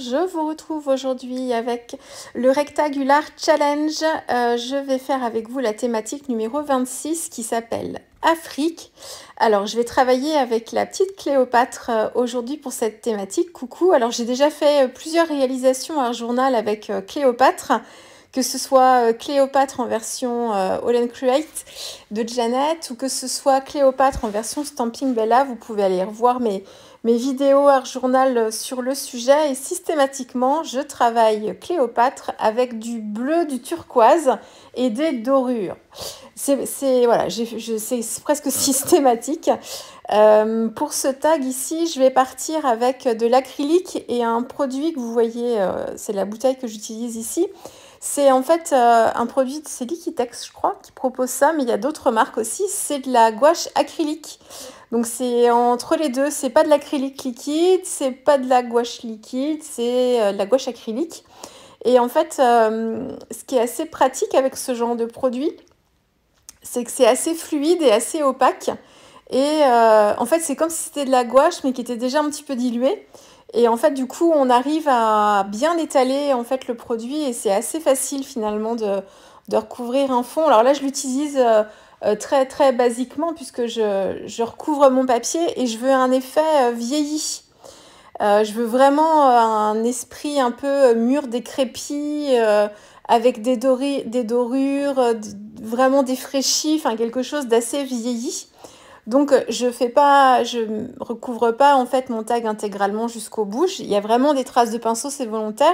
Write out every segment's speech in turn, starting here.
je vous retrouve aujourd'hui avec le Rectangular Challenge. Je vais faire avec vous la thématique numéro 26 qui s'appelle Afrique. Alors, je vais travailler avec la petite Cléopâtre aujourd'hui pour cette thématique. Coucou, alors j'ai déjà fait plusieurs réalisations Art Journal avec Cléopâtre, que ce soit Cléopâtre en version All and Create de Janet ou que ce soit Cléopâtre en version Stamping Bella. Vous pouvez aller revoir mes vidéos Art Journal sur le sujet et systématiquement je travaille Cléopâtre avec du bleu, du turquoise et des dorures. C'est presque systématique. Pour ce tag ici, je vais partir avec de l'acrylique et un produit que vous voyez, c'est la bouteille que j'utilise ici. C'est en fait un produit, c'est Liquitex je crois, qui propose ça, mais il y a d'autres marques aussi. C'est de la gouache acrylique. Donc c'est entre les deux, c'est pas de l'acrylique liquide, c'est pas de la gouache liquide, c'est de la gouache acrylique. Et en fait, ce qui est assez pratique avec ce genre de produit, c'est que c'est assez fluide et assez opaque. Et en fait, c'est comme si c'était de la gouache, mais qui était déjà un petit peu diluée. Et en fait, du coup, on arrive à bien étaler en fait le produit et c'est assez facile finalement de recouvrir un fond. Alors là, je l'utilise très très basiquement puisque je recouvre mon papier et je veux un effet vieilli. Je veux vraiment un esprit un peu mûr, décrépit, avec des dorures, vraiment défraîchies, enfin quelque chose d'assez vieilli. Donc je recouvre pas en fait mon tag intégralement jusqu'au bout. Il y a vraiment des traces de pinceau, c'est volontaire.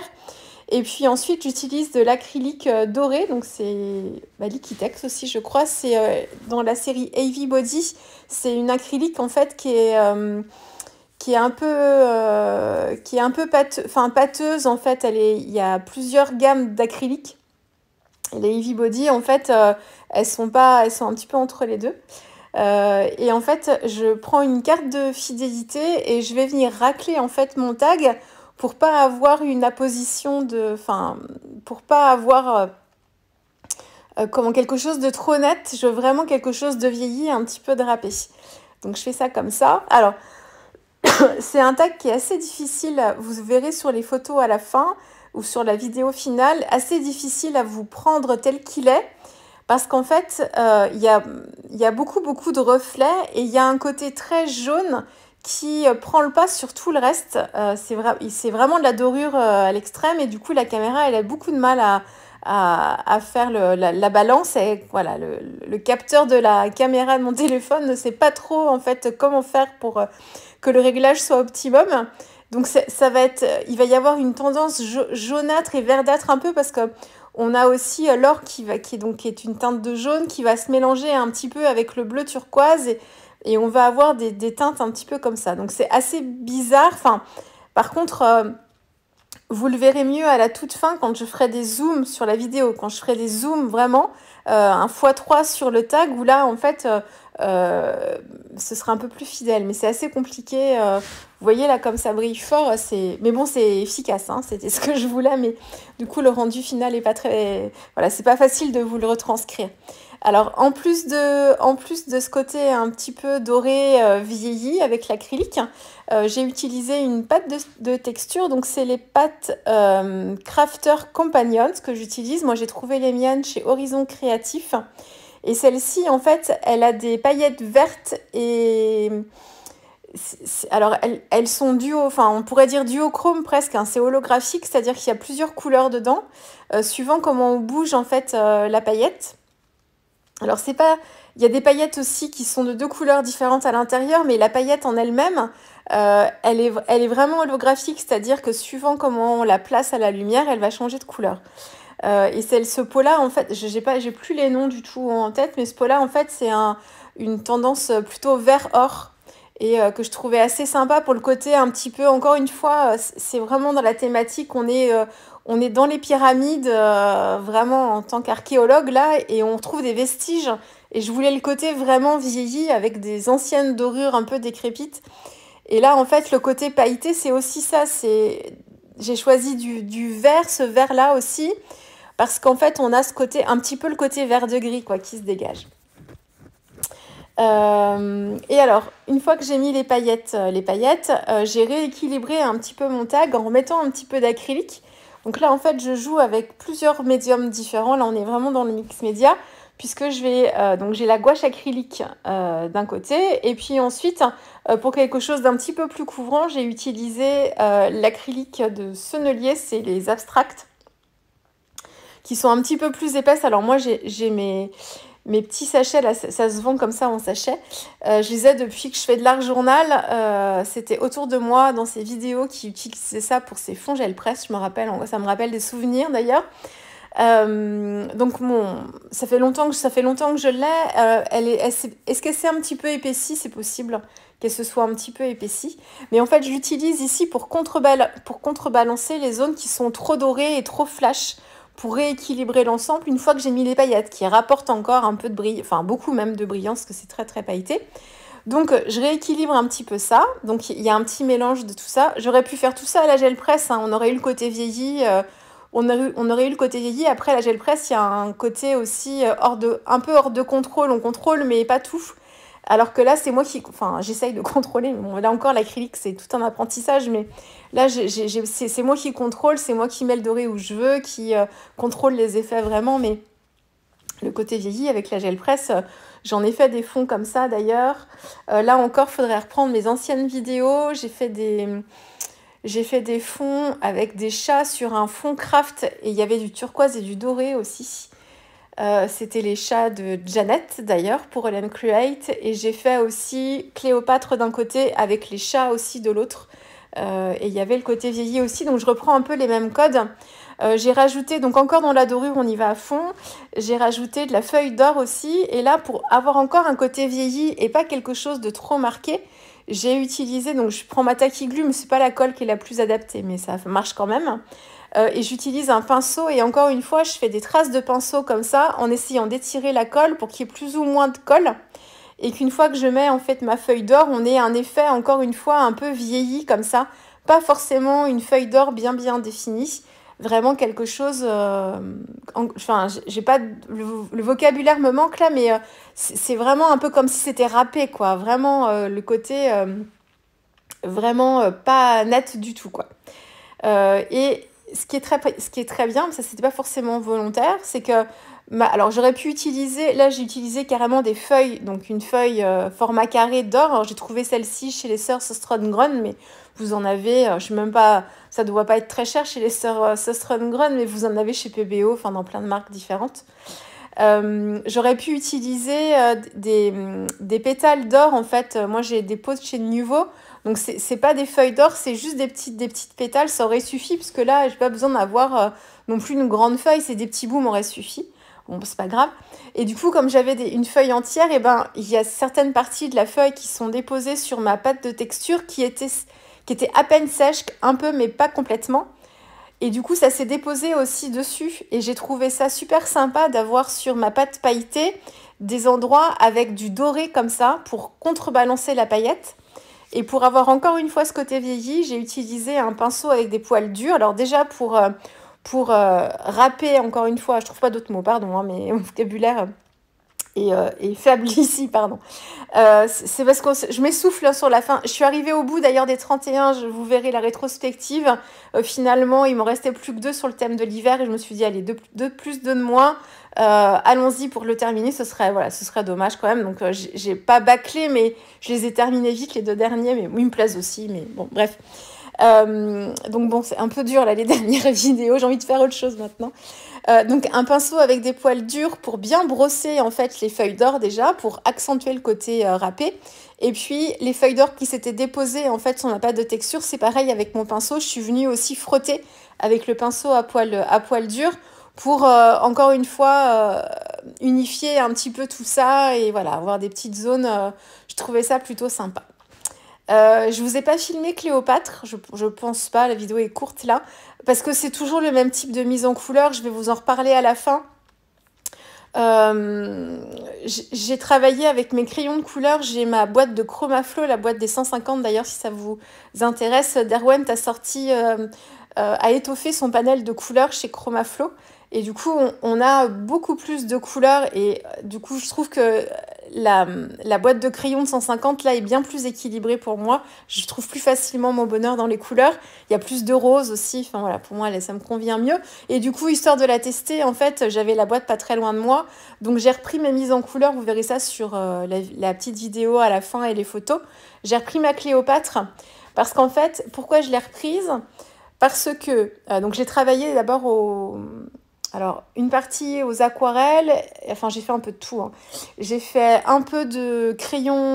Et puis ensuite j'utilise de l'acrylique doré, donc c'est Liquitex aussi je crois. C'est dans la série Heavy Body. C'est une acrylique en fait qui est un peu pâteuse en fait. Il y a plusieurs gammes d'acrylique. Les Heavy Body en fait elles sont un petit peu entre les deux. Et en fait, je prends une carte de fidélité et je vais venir racler en fait mon tag pour pas avoir une apposition pour pas avoir comme quelque chose de trop net. Je veux vraiment quelque chose de vieilli, un petit peu drapé. Donc je fais ça comme ça. Alors, c'est un tag qui est assez difficile, vous verrez sur les photos à la fin ou sur la vidéo finale, assez difficile à vous prendre tel qu'il est. Parce qu'en fait, il y a beaucoup de reflets et il y a un côté très jaune qui prend le pas sur tout le reste. C'est vraiment de la dorure à l'extrême et du coup, la caméra, elle a beaucoup de mal à faire la balance. Et voilà, le capteur de la caméra de mon téléphone ne sait pas trop en fait comment faire pour que le réglage soit optimum. Donc il va y avoir une tendance jaunâtre et verdâtre un peu parce que on a aussi l'or qui est une teinte de jaune qui va se mélanger un petit peu avec le bleu turquoise et on va avoir des teintes un petit peu comme ça. Donc c'est assez bizarre. Par contre, vous le verrez mieux à la toute fin quand je ferai des zooms sur la vidéo. Quand je ferai des zooms vraiment, un x3 sur le tag où là en fait ce sera un peu plus fidèle. Mais c'est assez compliqué. Vous voyez là comme ça brille fort, mais bon c'est efficace, hein, c'était ce que je voulais, mais du coup le rendu final est pas très, voilà, c'est pas facile de vous le retranscrire. Alors en plus de ce côté un petit peu doré vieilli avec l'acrylique, j'ai utilisé une pâte de texture, donc c'est les pâtes Crafter Companions que j'utilise. Moi j'ai trouvé les miennes chez Horizon Créatif et celle-ci en fait elle a des paillettes vertes et alors, elles sont on pourrait dire duochrome presque, hein, c'est holographique, c'est-à-dire qu'il y a plusieurs couleurs dedans, suivant comment on bouge en fait la paillette. Alors, il y a des paillettes aussi qui sont de deux couleurs différentes à l'intérieur, mais la paillette en elle-même, elle est vraiment holographique, c'est-à-dire que suivant comment on la place à la lumière, elle va changer de couleur. Et ce pot-là, en fait, j'ai plus les noms du tout en tête, mais ce pot-là, en fait, c'est une tendance plutôt vert-or. Et que je trouvais assez sympa pour le côté un petit peu, encore une fois, c'est vraiment dans la thématique, on est dans les pyramides, vraiment en tant qu'archéologue là, et on trouve des vestiges, et je voulais le côté vraiment vieilli, avec des anciennes dorures un peu décrépites, et là en fait le côté pailleté c'est aussi ça, j'ai choisi du vert, ce vert là aussi, parce qu'en fait on a ce côté, un petit peu le côté vert de gris quoi, qui se dégage. Et alors, une fois que j'ai mis les paillettes, j'ai rééquilibré un petit peu mon tag en remettant un petit peu d'acrylique. Donc là, en fait, je joue avec plusieurs médiums différents. Là, on est vraiment dans le mix média, puisque donc j'ai la gouache acrylique d'un côté, et puis ensuite, pour quelque chose d'un petit peu plus couvrant, j'ai utilisé l'acrylique de Sennelier, c'est les abstracts, qui sont un petit peu plus épaisses. Alors moi, j'ai mes petits sachets, là, ça se vend comme ça en sachet. Je les ai depuis que je fais de l'art journal. C'était autour de moi dans ces vidéos qui utilisaient ça pour ces fonds gel presse. Ça me rappelle des souvenirs d'ailleurs. Donc ça fait longtemps que je l'ai. Est-ce qu'elle s'est un petit peu épaissie? C'est possible qu'elle se soit un petit peu épaissie. Mais en fait, je l'utilise ici pour contrebalancer les zones qui sont trop dorées et trop flash, pour rééquilibrer l'ensemble une fois que j'ai mis les paillettes, qui rapportent encore un peu de brillant, enfin beaucoup même de brillance, parce que c'est très très pailleté. Donc je rééquilibre un petit peu ça. Donc il y a un petit mélange de tout ça. J'aurais pu faire tout ça à la gel presse, hein. On aurait eu le côté vieilli. On aurait eu le côté vieilli. Après la gel presse, il y a un côté aussi un peu hors de contrôle. On contrôle, mais pas tout. Alors que là, c'est moi enfin, j'essaye de contrôler. Bon, là encore, l'acrylique, c'est tout un apprentissage, mais là, c'est moi qui contrôle, c'est moi qui mets le doré où je veux, qui contrôle les effets vraiment. Mais le côté vieilli avec la gel presse, j'en ai fait des fonds comme ça d'ailleurs. Là encore, il faudrait reprendre mes anciennes vidéos. J'ai fait des fonds avec des chats sur un fond craft, et il y avait du turquoise et du doré aussi. C'était les chats de Janet d'ailleurs pour Ellen Create, et j'ai fait aussi Cléopâtre d'un côté avec les chats aussi de l'autre, et il y avait le côté vieilli aussi, donc je reprends un peu les mêmes codes. J'ai rajouté, donc encore dans la dorure on y va à fond, j'ai rajouté de la feuille d'or aussi, et là pour avoir encore un côté vieilli et pas quelque chose de trop marqué, j'ai utilisé, donc je prends ma tacky glue, mais c'est pas la colle qui est la plus adaptée, mais ça marche quand même. Et j'utilise un pinceau, et encore une fois, je fais des traces de pinceau comme ça, en essayant d'étirer la colle pour qu'il y ait plus ou moins de colle. Et qu'une fois que je mets en fait ma feuille d'or, on ait un effet, encore une fois, un peu vieilli comme ça. Pas forcément une feuille d'or bien définie. Vraiment quelque chose... Enfin, j'ai pas... Le vocabulaire me manque là, mais c'est vraiment un peu comme si c'était râpé, quoi. Vraiment le côté... vraiment pas net du tout, quoi. Et ce qui est très bien, mais ça c'était pas forcément volontaire, c'est que alors j'aurais pu utiliser, là j'ai utilisé carrément des feuilles, donc une feuille format carré d'or. Alors j'ai trouvé celle-ci chez les sœurs Søstrøn-Grønn, mais vous en avez, je sais même pas, ça doit pas être très cher chez les sœurs Søstrøn-Grønn, mais vous en avez chez PBO, enfin dans plein de marques différentes. J'aurais pu utiliser des pétales d'or, en fait. Moi j'ai des pots de chez Nuvo, donc c'est pas des feuilles d'or, c'est juste des petites pétales, ça aurait suffi, parce que là j'ai pas besoin d'avoir non plus une grande feuille, c'est des petits bouts m'auraient suffi. Bon, c'est pas grave. Et du coup, comme j'avais une feuille entière, et ben il y a certaines parties de la feuille qui sont déposées sur ma pâte de texture qui étaient à peine sèches, un peu, mais pas complètement. Et du coup, ça s'est déposé aussi dessus. Et j'ai trouvé ça super sympa d'avoir sur ma pâte pailletée des endroits avec du doré comme ça pour contrebalancer la paillette. Et pour avoir encore une fois ce côté vieilli, j'ai utilisé un pinceau avec des poils durs. Alors déjà pour râper, encore une fois, je trouve pas d'autres mots, pardon, hein, mais mon vocabulaire est faible ici, pardon. C'est parce que je m'essouffle sur la fin. Je suis arrivée au bout d'ailleurs des 31, vous verrez la rétrospective. Finalement, il m'en restait plus que 2 sur le thème de l'hiver, et je me suis dit, allez, 2 plus, 2 de moins. Allons-y pour le terminer, ce serait dommage quand même. Donc j'ai pas bâclé, mais je les ai terminés vite, les 2 derniers, mais ils me plaisent aussi, mais bon, bref. Donc bon, c'est un peu dur là les dernières vidéos, j'ai envie de faire autre chose maintenant. Donc un pinceau avec des poils durs pour bien brosser en fait les feuilles d'or déjà, pour accentuer le côté râpé. Et puis les feuilles d'or qui s'étaient déposées en fait sur ma pâte de texture, c'est pareil avec mon pinceau, je suis venue aussi frotter avec le pinceau à poils durs pour encore une fois unifier un petit peu tout ça, et voilà, avoir des petites zones. Je trouvais ça plutôt sympa. Je vous ai pas filmé Cléopâtre, je pense pas, la vidéo est courte là, parce que c'est toujours le même type de mise en couleur, je vais vous en reparler à la fin. J'ai travaillé avec mes crayons de couleur, j'ai ma boîte de Chromaflo, la boîte des 150 d'ailleurs, si ça vous intéresse. Derwent a étoffé son panel de couleurs chez Chromaflo, et du coup on a beaucoup plus de couleurs, et du coup je trouve que la boîte de crayons de 150 là est bien plus équilibrée pour moi. Je trouve plus facilement mon bonheur dans les couleurs. Il y a plus de rose aussi. Enfin voilà, pour moi, ça me convient mieux. Et du coup, histoire de la tester, en fait, j'avais la boîte pas très loin de moi. Donc j'ai repris mes mises en couleur. Vous verrez ça sur la petite vidéo à la fin et les photos. J'ai repris ma Cléopâtre parce qu'en fait, pourquoi je l'ai reprise? Parce que, donc j'ai travaillé d'abord alors, une partie aux aquarelles, enfin j'ai fait un peu de tout, hein. J'ai fait un peu de crayon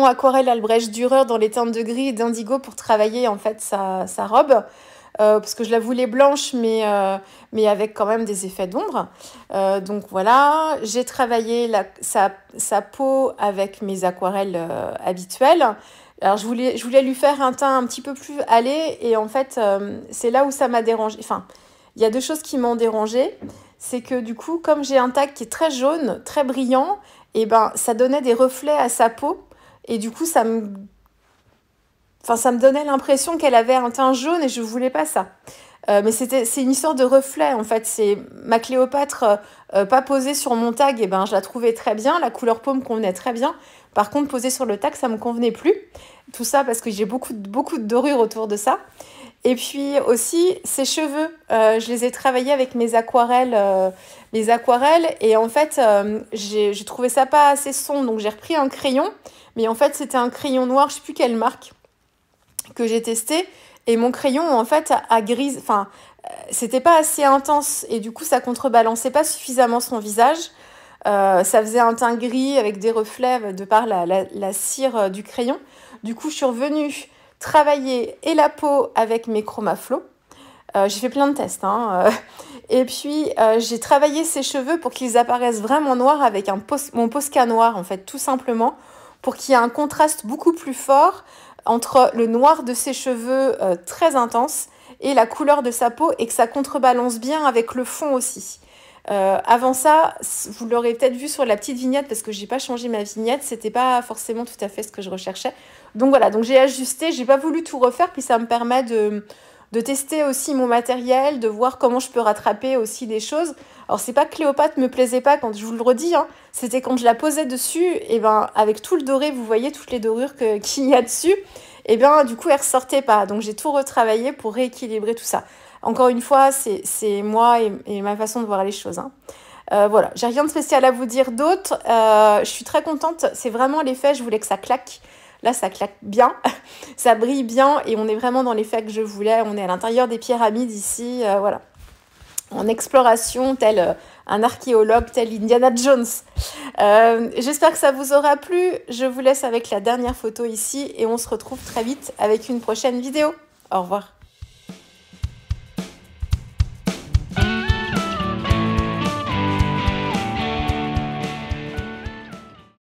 aquarelle Albrecht Dürer dans les teintes de gris et d'indigo pour travailler en fait sa robe. Parce que je la voulais blanche, mais avec quand même des effets d'ombre. Donc voilà, j'ai travaillé sa peau avec mes aquarelles habituelles. Alors je voulais lui faire un teint un petit peu plus allé, et en fait, c'est là où ça m'a dérangé. Enfin, il y a deux choses qui m'ont dérangée. C'est que du coup, comme j'ai un tag qui est très jaune, très brillant, et ben ça donnait des reflets à sa peau. Et du coup, ça me donnait l'impression qu'elle avait un teint jaune et je voulais pas ça. Mais c'est une histoire de reflet en fait. C'est ma Cléopâtre pas posée sur mon tag, et ben je la trouvais très bien. La couleur peau me convenait très bien. Par contre, posée sur le tag, ça me convenait plus. Tout ça parce que j'ai beaucoup de dorures autour de ça. Et puis aussi, ses cheveux, je les ai travaillés avec mes aquarelles, et en fait, j'ai trouvé ça pas assez sombre, donc j'ai repris un crayon, mais en fait, c'était un crayon noir, je sais plus quelle marque, que j'ai testé, et mon crayon, en fait, a grise, enfin, c'était pas assez intense, et du coup, ça contrebalançait pas suffisamment son visage. Ça faisait un teint gris avec des reflets de par la cire du crayon. Du coup, je suis revenue travailler et la peau avec mes Chromaflow. J'ai fait plein de tests, hein. Et puis, j'ai travaillé ses cheveux pour qu'ils apparaissent vraiment noirs avec mon Posca noir, en fait, tout simplement, pour qu'il y ait un contraste beaucoup plus fort entre le noir de ses cheveux très intense et la couleur de sa peau, et que ça contrebalance bien avec le fond aussi. Avant ça, vous l'aurez peut-être vu sur la petite vignette, parce que j'ai pas changé ma vignette, c'était pas forcément tout à fait ce que je recherchais. Donc voilà, donc j'ai ajusté, j'ai pas voulu tout refaire, puis ça me permet de tester aussi mon matériel, de voir comment je peux rattraper aussi des choses. Alors c'est pas que Cléopâtre me plaisait pas, quand je vous le redis, hein, c'était quand je la posais dessus, et ben avec tout le doré, vous voyez toutes les dorures qu'il y a dessus, et ben du coup elle ressortait pas. Donc j'ai tout retravaillé pour rééquilibrer tout ça. Encore une fois, c'est moi et ma façon de voir les choses, hein. Voilà, j'ai rien de spécial à vous dire d'autre. Je suis très contente, c'est vraiment l'effet, je voulais que ça claque. Là, ça claque bien, ça brille bien, et on est vraiment dans l'effet que je voulais. On est à l'intérieur des pyramides ici, voilà, en exploration, tel un archéologue, tel Indiana Jones. J'espère que ça vous aura plu. Je vous laisse avec la dernière photo ici, et on se retrouve très vite avec une prochaine vidéo. Au revoir.